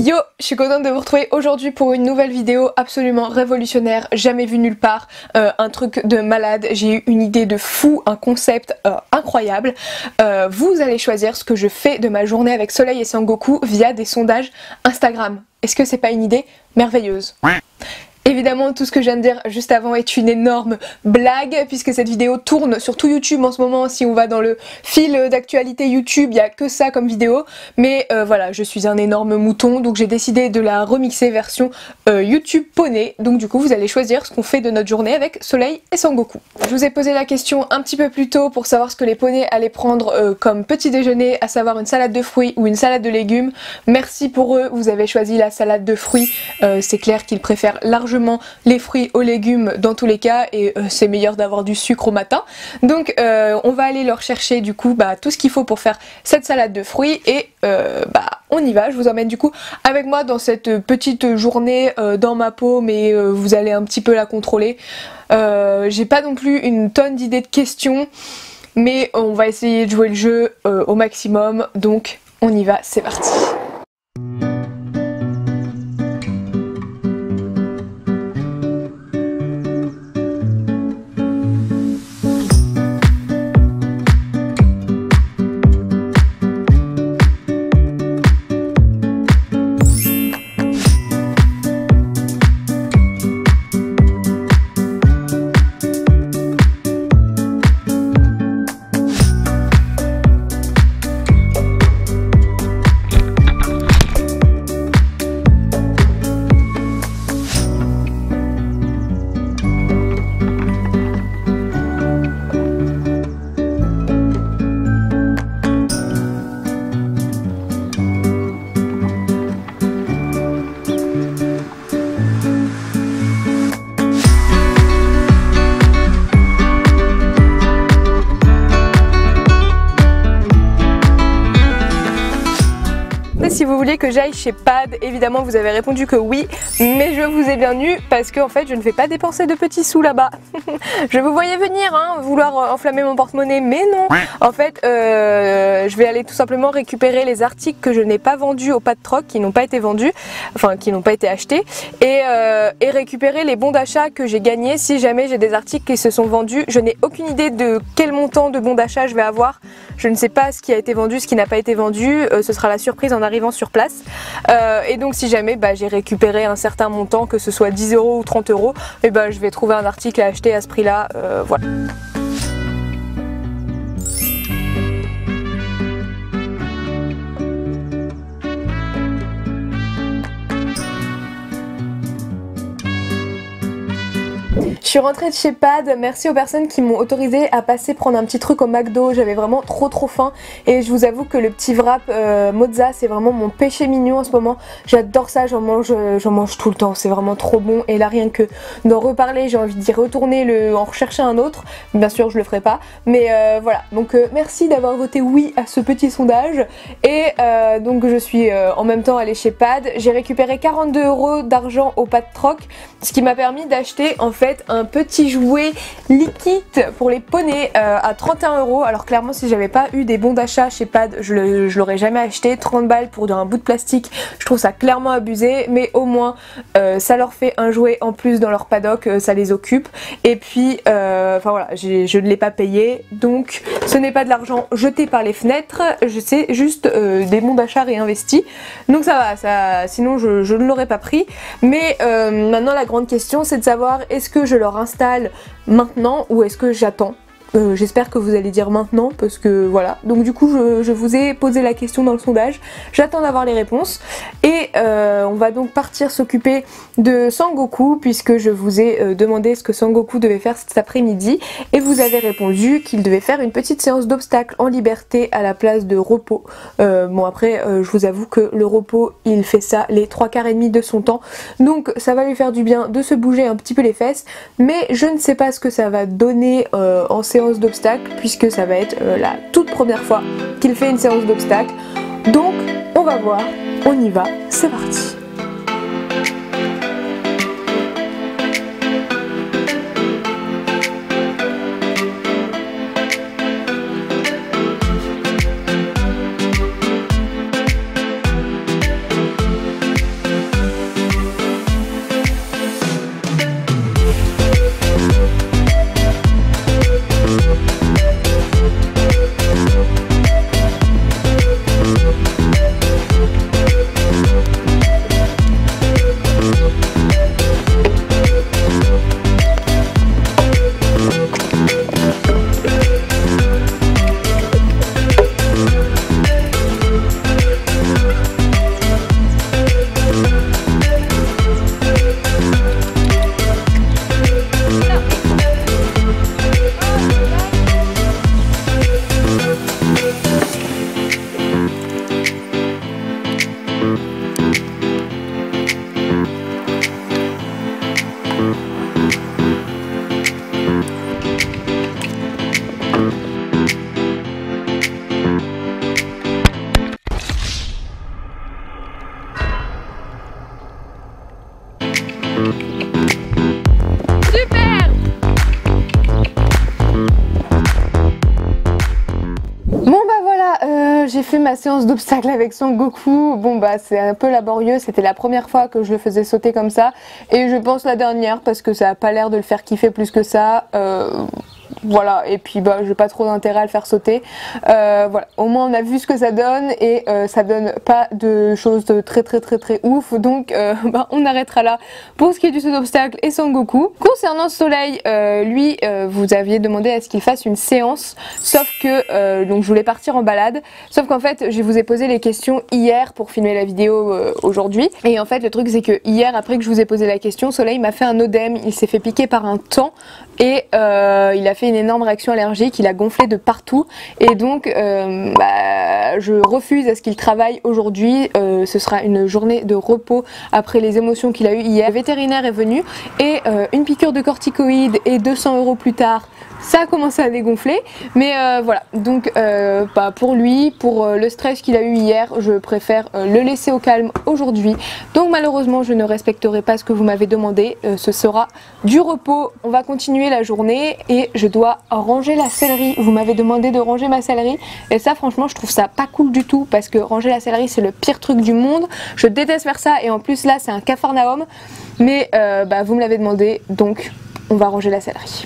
Yo, je suis contente de vous retrouver aujourd'hui pour une nouvelle vidéo absolument révolutionnaire, jamais vue nulle part, un truc de malade, j'ai eu une idée de fou, un concept incroyable. Vous allez choisir ce que je fais de ma journée avec Soleil et Sangoku via des sondages Instagram. Est-ce que c'est pas une idée merveilleuse ? Évidemment, tout ce que je viens de dire juste avant est une énorme blague, puisque cette vidéo tourne sur tout YouTube en ce moment. Si on va dans le fil d'actualité YouTube, il n'y a que ça comme vidéo. Mais voilà, je suis un énorme mouton, donc j'ai décidé de la remixer version YouTube poney. Donc du coup, vous allez choisir ce qu'on fait de notre journée avec Soleil et Sangoku. Je vous ai posé la question un petit peu plus tôt pour savoir ce que les poneys allaient prendre comme petit déjeuner, à savoir une salade de fruits ou une salade de légumes. Merci pour eux, vous avez choisi la salade de fruits. C'est clair qu'ils préfèrent largement les fruits aux légumes dans tous les cas et c'est meilleur d'avoir du sucre au matin. Donc on va aller leur chercher du coup tout ce qu'il faut pour faire cette salade de fruits et on y va. Je vous emmène du coup avec moi dans cette petite journée dans ma peau, mais vous allez un petit peu la contrôler. J'ai pas non plus une tonne d'idées de questions, mais on va essayer de jouer le jeu au maximum, donc on y va, c'est parti. Si vous voulez que j'aille chez Pad, évidemment vous avez répondu que oui, mais je vous ai bien eu parce que en fait je ne vais pas dépenser de petits sous là-bas. Je vous voyais venir vouloir enflammer mon porte-monnaie, mais non. En fait je vais aller tout simplement récupérer les articles que je n'ai pas vendus au Pad Troc, qui n'ont pas été vendus, enfin qui n'ont pas été achetés, et récupérer les bons d'achat que j'ai gagnés si jamais j'ai des articles qui se sont vendus. Je n'ai aucune idée de quel montant de bons d'achat je vais avoir. Je ne sais pas ce qui a été vendu, ce qui n'a pas été vendu, ce sera la surprise en arrivant sur place. Et donc si jamais j'ai récupéré un certain montant, que ce soit 10 € ou 30 €, et je vais trouver un article à acheter à ce prix là, voilà. Je suis rentrée de chez Pad, merci aux personnes qui m'ont autorisé à passer prendre un petit truc au McDo, j'avais vraiment trop faim et je vous avoue que le petit wrap mozza c'est vraiment mon péché mignon en ce moment, j'adore ça, j'en mange tout le temps, c'est vraiment trop bon et là rien que d'en reparler j'ai envie d'y retourner, en rechercher un autre, bien sûr je le ferai pas, mais voilà, donc merci d'avoir voté oui à ce petit sondage et donc je suis en même temps allée chez Pad, j'ai récupéré 42 € d'argent au Pad Troc, ce qui m'a permis d'acheter en fait un petit jouet liquide pour les poneys à 31 €. Alors clairement si j'avais pas eu des bons d'achat chez Pad, je l'aurais jamais acheté. 30 balles pour un bout de plastique, je trouve ça clairement abusé, mais au moins ça leur fait un jouet en plus dans leur paddock, ça les occupe. Et puis enfin voilà, je ne l'ai pas payé, donc ce n'est pas de l'argent jeté par les fenêtres, c'est juste des bons d'achat réinvestis. Donc ça va, sinon je ne l'aurais pas pris. Mais maintenant la grande question c'est de savoir, est-ce que je leur installe maintenant ou est-ce que j'attends? J'espère que vous allez dire maintenant parce que voilà, donc du coup je vous ai posé la question dans le sondage, j'attends d'avoir les réponses et on va donc partir s'occuper de Sangoku puisque je vous ai demandé ce que Sangoku devait faire cet après-midi et vous avez répondu qu'il devait faire une petite séance d'obstacles en liberté à la place de repos. Bon après je vous avoue que le repos il fait ça les 3/4 et demi de son temps, donc ça va lui faire du bien de se bouger un petit peu les fesses, mais je ne sais pas ce que ça va donner en séance d'obstacles puisque ça va être la toute première fois qu'il fait une séance d'obstacles, donc on va voir, on y va, c'est parti. J'ai fait ma séance d'obstacles avec Son Goku. Bon bah c'est un peu laborieux, c'était la première fois que je le faisais sauter comme ça et je pense la dernière parce que ça a pas l'air de le faire kiffer plus que ça. Voilà, et puis bah j'ai pas trop d'intérêt à le faire sauter. Voilà, au moins on a vu ce que ça donne et ça donne pas de choses de très ouf, donc bah, on arrêtera là pour ce qui est du saut d'obstacle et Son Goku. Concernant Soleil, lui vous aviez demandé à ce qu'il fasse une séance, sauf que donc je voulais partir en balade, sauf qu'en fait je vous ai posé les questions hier pour filmer la vidéo aujourd'hui, et en fait le truc c'est que hier après que je vous ai posé la question, Soleil m'a fait un œdème, il s'est fait piquer par un taon et il a fait une énorme réaction allergique, il a gonflé de partout et donc bah, je refuse à ce qu'il travaille aujourd'hui. Ce sera une journée de repos après les émotions qu'il a eues hier. Le vétérinaire est venu et une piqûre de corticoïdes et 200 € plus tard ça a commencé à dégonfler, mais voilà, donc bah, pour lui, pour le stress qu'il a eu hier, je préfère le laisser au calme aujourd'hui. Donc malheureusement je ne respecterai pas ce que vous m'avez demandé, ce sera du repos. On va continuer la journée et je dois ranger la céleri. Vous m'avez demandé de ranger ma céleri et ça franchement je trouve ça pas cool du tout parce que ranger la céleri c'est le pire truc du monde. Je déteste faire ça et en plus là c'est un capharnaüm, mais bah, vous me l'avez demandé donc on va ranger la céleri.